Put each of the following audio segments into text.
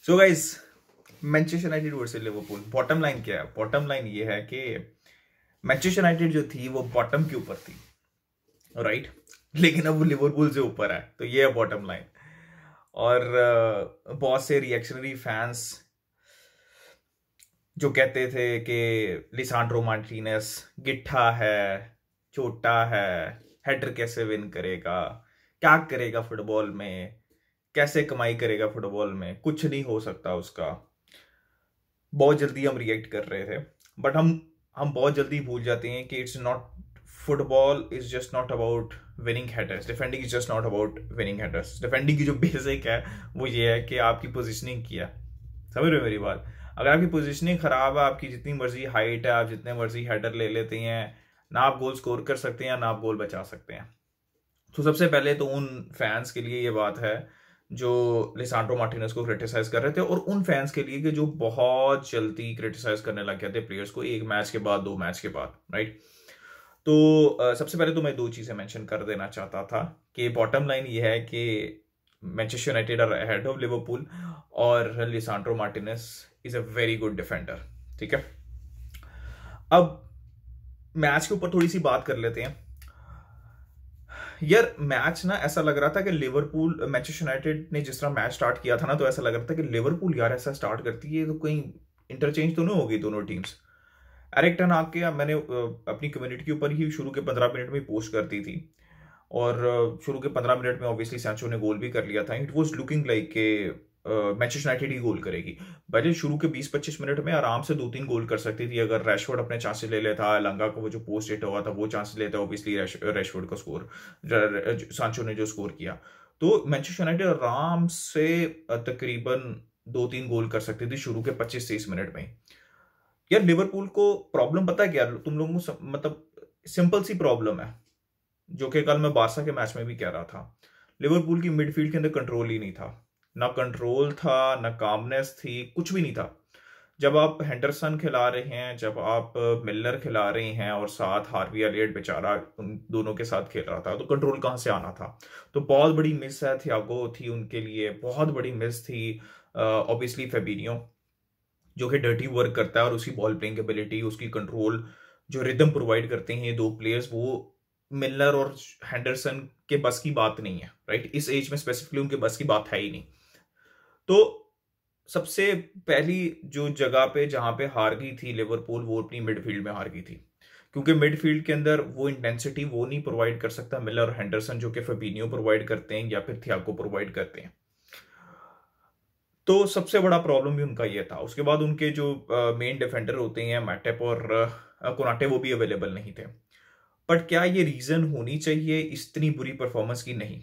So guys, Manchester United versus Liverpool. Bottom line क्या है? Bottom line ये है कि मैनचेस्टर यूनाइटेड जो थी वो बॉटम के ऊपर थी, राइट। लेकिन अब वो लिवरपूल से ऊपर है, तो ये है बॉटम लाइन। और बहुत से रिएक्शनरी फैंस जो कहते थे कि लिसांड्रो मार्टिनेस गिट्ठा है, छोटा है, हेडर कैसे विन करेगा, क्या करेगा फुटबॉल में, कैसे कमाई करेगा फुटबॉल में, कुछ नहीं हो सकता उसका। बहुत जल्दी हम रिएक्ट कर रहे थे, बट हम बहुत जल्दी भूल जाते हैं कि it's not, football is just not about winning headers. Defending is just not about winning headers. Defending की जो बेसिक है वो ये है कि आपकी पोजीशनिंग किया। समझ रहे हो मेरी बात? अगर आपकी पोजीशनिंग खराब है, आपकी जितनी मर्जी हाइट है, आप जितने मर्जी हेडर ले लेते हैं, ना आप गोल स्कोर कर सकते हैं ना आप गोल बचा सकते हैं। तो सबसे पहले तो उन फैंस के लिए ये बात है जो लिसांड्रो मार्टिनेज को क्रिटिसाइज कर रहे थे, और उन फैंस के लिए कि जो बहुत जल्दी क्रिटिसाइज करने लग गए थे प्लेयर्स को, एक मैच के बाद, दो मैच के बाद, राइट। तो सबसे पहले तो मैं दो चीजें मेंशन कर देना चाहता था कि बॉटम लाइन ये है कि Manchester United are ahead of Liverpool, और Lisandro Martinez is a very good defender. ठीक है, अब मैच के ऊपर थोड़ी सी बात कर लेते हैं। यार मैच ना ऐसा लग रहा था कि लिवरपूल, मैनचेस्टर यूनाइटेड ने जिस तरह मैच स्टार्ट किया था ना, तो ऐसा लग रहा था कि लिवरपूल यार ऐसा स्टार्ट करती है तो कहीं इंटरचेंज तो नहीं होगी दोनों टीम्स। एरिक टेन हाग के मैंने अपनी कम्युनिटी के ऊपर ही शुरू के 15 मिनट में पोस्ट कर दी थी, और शुरू के 15 मिनट में ऑब्वियसली सैंचो ने गोल भी कर लिया था। इट वाज लुकिंग लाइक के मैनचेस्टर यूनाइटेड ही गोल करेगी। पहले शुरू के 20-25 मिनट में आराम से 2-3 गोल कर सकती थी अगर रैशफोर्ड अपने चांसेस ले लेता, लंगा को वो जो पोस्ट हिट हुआ था वो चांसेस लेता, ऑब्वियसली रैशफोर्ड का स्कोर, सांचो ने जो स्कोर किया, तो मैनचेस्टर यूनाइटेड आराम से तकरीबन 2-3 गोल कर सकती थी शुरू के 25-30 मिनट में। यार लिवरपूल को प्रॉब्लम पता है क्या? तुम लोगों को मतलब सिंपल सी प्रॉब्लम है, जो कि कल मैं बारसा के मैच में भी कह रहा था। लिवरपूल की मिडफील्ड के अंदर कंट्रोल ही नहीं था, ना कंट्रोल था, ना कामनेस थी, कुछ भी नहीं था। जब आप हेंडरसन खिला रहे हैं, जब आप मिलर खिला रहे हैं, और साथ हार्वी एलियट बेचारा उन दोनों के साथ खेल रहा था, तो कंट्रोल कहां से आना था? तो बहुत बड़ी मिस है, थियागो थी उनके लिए, बहुत बड़ी मिस थी। ऑब्वियसली फेबिनियो जो कि डर्टी वर्क करता है, और उसकी बॉल प्लेइंग एबिलिटी, उसकी कंट्रोल, जो रिदम प्रोवाइड करते हैं ये दो प्लेयर्स, वो मिलर और हेंडरसन के बस की बात नहीं है, राइट। इस एज में स्पेसिफिकली उनके बस की बात है ही नहीं। तो सबसे पहली जो जगह पे जहां पे हार गई थी लिवरपूल, वो अपनी मिडफील्ड में हार गई थी, क्योंकि मिडफील्ड के अंदर वो इंटेंसिटी वो नहीं प्रोवाइड कर सकता मिलर और हेंडरसन, जो कि फेबिनियो प्रोवाइड करते हैं या फिर थियागो प्रोवाइड करते हैं। तो सबसे बड़ा प्रॉब्लम भी उनका ये था। उसके बाद उनके जो मेन डिफेंडर होते हैं मैटेप और कोनाटे, वो भी अवेलेबल नहीं थे। बट क्या ये रीजन होनी चाहिए इतनी बुरी परफॉर्मेंस की? नहीं,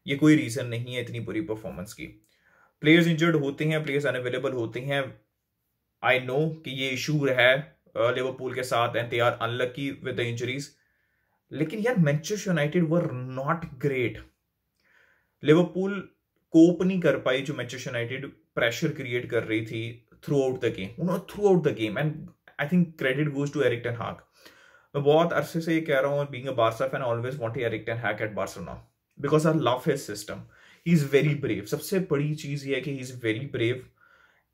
ये कोई रीजन नहीं है इतनी बुरी परफॉर्मेंस की। प्लेयर्स इंजर्ड होते हैं, प्लेयर्स अनअवेलेबल होते हैं, आई नो कि ये इशू है लिवरपूल के साथ, and they are unlucky with the injuries. लेकिन यार Manchester United were not great. Liverpool cope नहीं कर पाई जो मैनचेस्टर यूनाइटेड प्रेशर क्रिएट कर रही थी थ्रू आउट द गेम, उन्होंने throughout the game, and I think credit goes to Erik ten Hag. मैं बहुत अरसे से ये कह रहा हूँ, being a Barca fan, always want Erik ten Hag at Barcelona because I love his system. He is very brave. सबसे बड़ी चीज ये है कि he is very brave,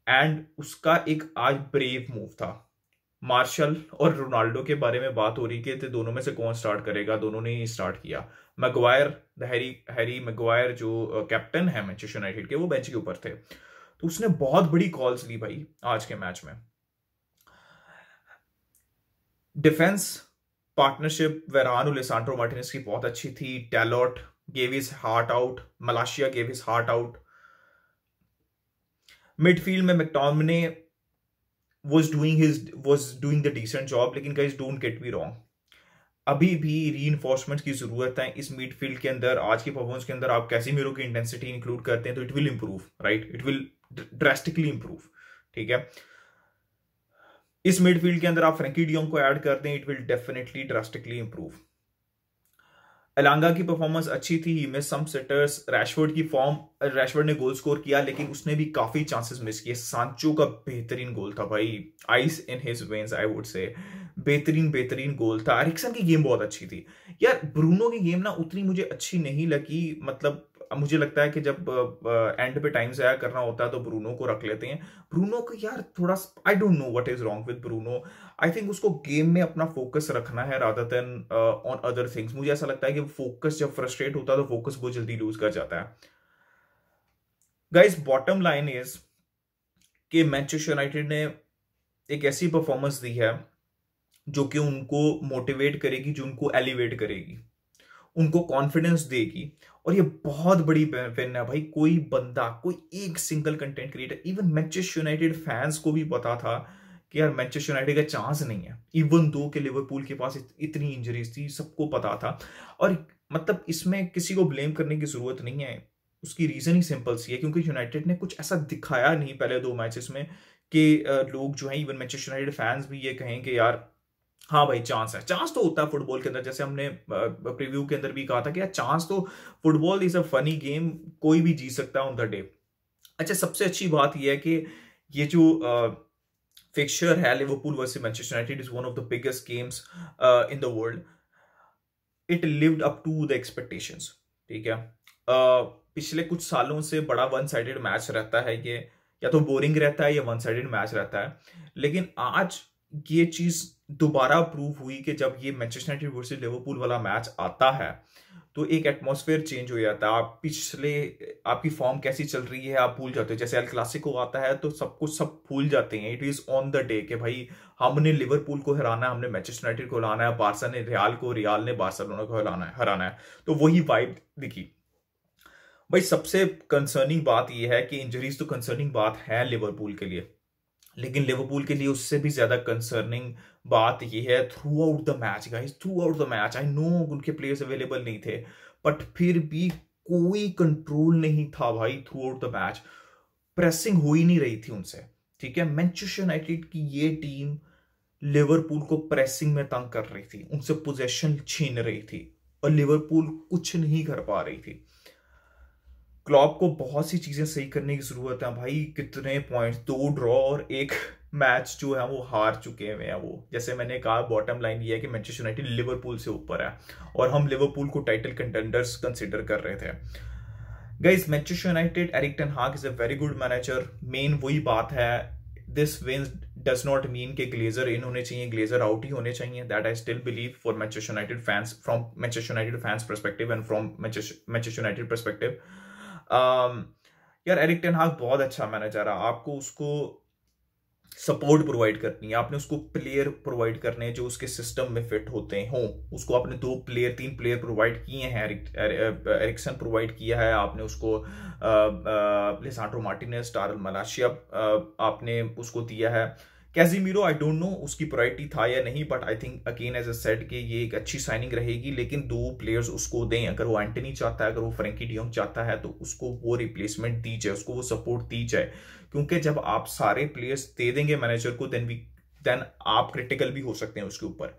and उसका एक आज ब्रेव मूव था। मार्शल और रोनाल्डो के बारे में बात हो रही थी, दोनों में से कौन स्टार्ट करेगा, दोनों ने ही स्टार्ट किया। मैगवायर, हैरी मैगवायर जो कैप्टन है मैनचेस्टर यूनाइटेड के, वो बेंच के ऊपर थे, तो उसने बहुत बड़ी कॉल्स ली भाई आज के मैच में। डिफेंस पार्टनरशिप वेरान और लिसांड्रो मार्टिनेज की बहुत अच्छी थी। Dalot gave his heart out, Malacia gave his heart out. Midfield में McTominay was doing the decent job, लेकिन guys don't get me wrong, अभी भी रीइंफोर्समेंट की जरूरत है इस मिडफील्ड के अंदर। आज की परफॉर्मेंस के अंदर आप कैसीमीरो की इंटेंसिटी इंक्लूड करते हैं तो it will improve, right, it will drastically improve. ठीक है, इस मिडफील्ड के अंदर आप फ्रैंकी डियोंग को ऐड करते हैं, it will definitely drastically improve. Elanga की परफॉर्मेंस अच्छी थी, he miss some sitters. Rashford की फॉर्म, रैशफोर्ड ने गोल स्कोर किया लेकिन उसने भी काफी चांसेस मिस किए। सांचो का बेहतरीन गोल था भाई, ice in his veins I would से, बेहतरीन गोल था। एरिक्सन की गेम बहुत अच्छी थी। यार ब्रूनो की गेम ना उतनी मुझे अच्छी नहीं लगी, मतलब मुझे लगता है कि जब एंड पे टाइम ज़ाया करना होता है तो ब्रूनो को रख लेते हैं। ब्रूनो को यार थोड़ा, आई don't know what is wrong with Bruno. I think उसको गेम में अपना फोकस रखना है rather than on other things. मुझे ऐसा लगता है कि फोकस जब फ्रस्ट्रेट होता है तो फोकस बहुत जल्दी लूज कर जाता है। गाइस, बॉटम लाइन इज कि मैनचेस्टर यूनाइटेड ने एक ऐसी परफॉर्मेंस दी है जो कि उनको मोटिवेट करेगी, जो उनको एलिवेट करेगी, उनको कॉन्फिडेंस देगी। और ये बहुत बड़ी विन है भाई। कोई बंदा, कोई एक single content creator, even Manchester United fans को भी पता था कि यार मैनचेस्टर यूनाइटेड का चांस नहीं है, इवन दो के लिवरपूल के पास इतनी इंजरीज थी, सबको पता था। और मतलब इसमें किसी को ब्लेम करने की जरूरत नहीं है। उसकी रीजन ही सिंपल सी है, क्योंकि यूनाइटेड ने कुछ ऐसा दिखाया नहीं पहले 2 मैचेस में कि लोग जो है, इवन मैनचेस्टर यूनाइटेड फैंस भी ये कहें कि यार हाँ भाई चांस है। चांस तो होता है फुटबॉल के अंदर, जैसे हमने प्रीव्यू के अंदर भी कहा था कि यार चांस तो, football is a funny game, कोई भी जीत सकता है ऑन द डे। अच्छा, सबसे अच्छी बात यह है कि ये जो फिक्सचर है Liverpool versus Manchester United is one of the biggest games in the world. It lived up to the expectations. ठीक है, पिछले कुछ सालों से बड़ा वन साइडेड मैच रहता है ये, या तो बोरिंग रहता है या वन साइडेड मैच रहता है। लेकिन आज ये चीज दोबारा प्रूव हुई कि जब ये मैनचेस्टर यूनाइटेड वर्सेस लिवरपूल वाला मैच आता है तो एक एटमॉस्फेयर चेंज हो जाता है। आप पिछले, आपकी फॉर्म कैसी चल रही है आप भूल जाते हो। जैसे एल क्लासिको आता है तो सब कुछ सब भूल जाते हैं। It is on the day कि भाई हमने लिवरपूल को हराना है, हमने मैनचेस्टर यूनाइटेड को हराना है, बार्सा ने रियाल को, रियाल ने बार्सिलोना को हराना है। तो वही वाइब दिखी भाई। सबसे कंसर्निंग बात यह है कि इंजरीज तो कंसर्निंग बात है लिवरपूल के लिए, लेकिन लिवरपूल के लिए उससे भी ज्यादा कंसर्निंग बात यह है through out the match guys, through out the match. I know उनके प्लेयर्स अवेलेबल नहीं थे, बट फिर भी कोई कंट्रोल नहीं था भाई through out the match. Pressing हो ही नहीं रही थी उनसे। ठीक है, मैनचेस्टर यूनाइटेड की ये टीम लिवरपूल को प्रेसिंग में तंग कर रही थी, उनसे पोजेशन छीन रही थी, और लिवरपूल कुछ नहीं कर पा रही थी। क्लॉप को बहुत सी चीजें सही करने की जरूरत है भाई। कितने पॉइंट्स, 2 ड्रॉ और 1 मैच जो है वो हार चुके हुए हैं वो। जैसे मैंने कहा, बॉटम लाइन ये है कि मैनचेस्टर यूनाइटेड लिवरपूल से ऊपर है, और हम लिवरपूल को टाइटल कंटेंडर्स कंसीडर कर रहे थे। Guys, Manchester United, Erik ten Hag is a very good manager. Main वही बात है, this win does not mean कि ग्लेजर इन होने चाहिए, ग्लेजर आउट ही होने चाहिए। That I still believe for Manchester United fans, from Manchester United fans perspective and from Manchester United perspective. यार एरिक टेन हाग बहुत अच्छा मैनेजर है। आपको उसको सपोर्ट प्रोवाइड करनी है, आपने उसको प्लेयर प्रोवाइड करने हैं जो उसके सिस्टम में फिट होते हो। उसको आपने 3 प्लेयर प्रोवाइड किए हैं। एरिक्सन प्रोवाइड किया है आपने उसको, लिसांड्रो मार्टिनेज, टारल मलाशिया आपने उसको दिया है। कैज़िमीरो, आई डोंट नो उसकी प्रायोरिटी था या नहीं, but I think again as a said कि ये एक अच्छी साइनिंग रहेगी, लेकिन 2 प्लेयर्स उसको दें। अगर वो एंटनी चाहता है, अगर वो फ्रैंकी डियोंग चाहता है, तो उसको वो रिप्लेसमेंट दी जाए, उसको वो सपोर्ट दी जाए। क्योंकि जब आप सारे प्लेयर्स दे देंगे मैनेजर को, देन आप क्रिटिकल भी हो सकते हैं उसके ऊपर।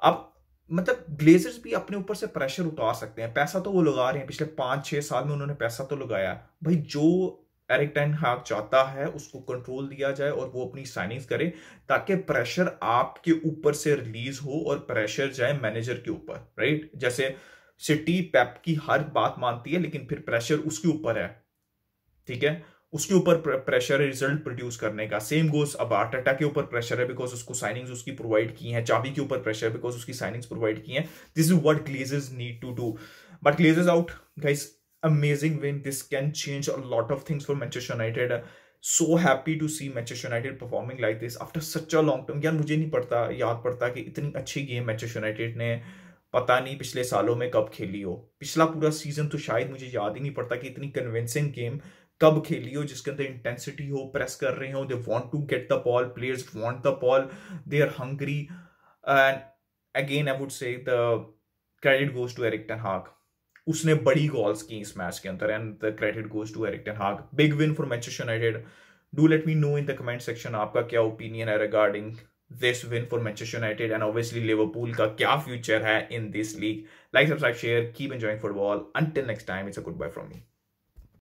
आप मतलब ग्लेजर्स भी अपने ऊपर से प्रेशर उतार सकते हैं। पैसा तो वो लगा रहे हैं, पिछले 5-6 साल में उन्होंने पैसा तो लगाया भाई। जो एरिक टेन हाग चाहता है उसको कंट्रोल दिया जाए और वो अपनी साइनिंग्स करे, ताकि प्रेशर आपके ऊपर से रिलीज हो और प्रेशर जाए मैनेजर के ऊपर, राइट। जैसे सिटी पेप की हर बात मानती है, लेकिन फिर प्रेशर उसके ऊपर है। ठीक है, उसके ऊपर प्रेशर है रिजल्ट प्रोड्यूस करने का। सेम गोस अब आर्टेटा के ऊपर प्रेशर है बिकॉज उसको साइनिंग्स उसकी प्रोवाइड की हैं। चाबी के ऊपर प्रेशर है बिकॉज उसकी साइनिंग्स प्रोवाइड की हैं। This is what Glazers need to do, but Glazers out guys. Amazing win. This can change a lot of things for Manchester United. So happy to see Manchester United performing like this after such a long time. यार मुझे नहीं याद पड़ता कि इतनी अच्छी game Manchester United ने पता नहीं पिछले सालों में कब खेली हो। पिछला पूरा सीजन तो शायद मुझे याद ही नहीं पड़ता कि इतनी कन्विंसिंग गेम कब खेली हो, जिसके अंदर इंटेंसिटी हो, प्रेस कर रहे हो, they want to get the ball, players want the ball, they are hungry. And again I would say the credit goes to Erik ten Hag. उसने बड़ी गोल्स की इस मैच के अंदर, and the credit goes to Erik ten Hag. Big win for Manchester United. Do let me know in the comment section आपका क्या opinion है regarding this win for Manchester United, and obviously Liverpool का क्या future है in this league. Like, subscribe, share, keep enjoying football. Until next time, it's a goodbye from me.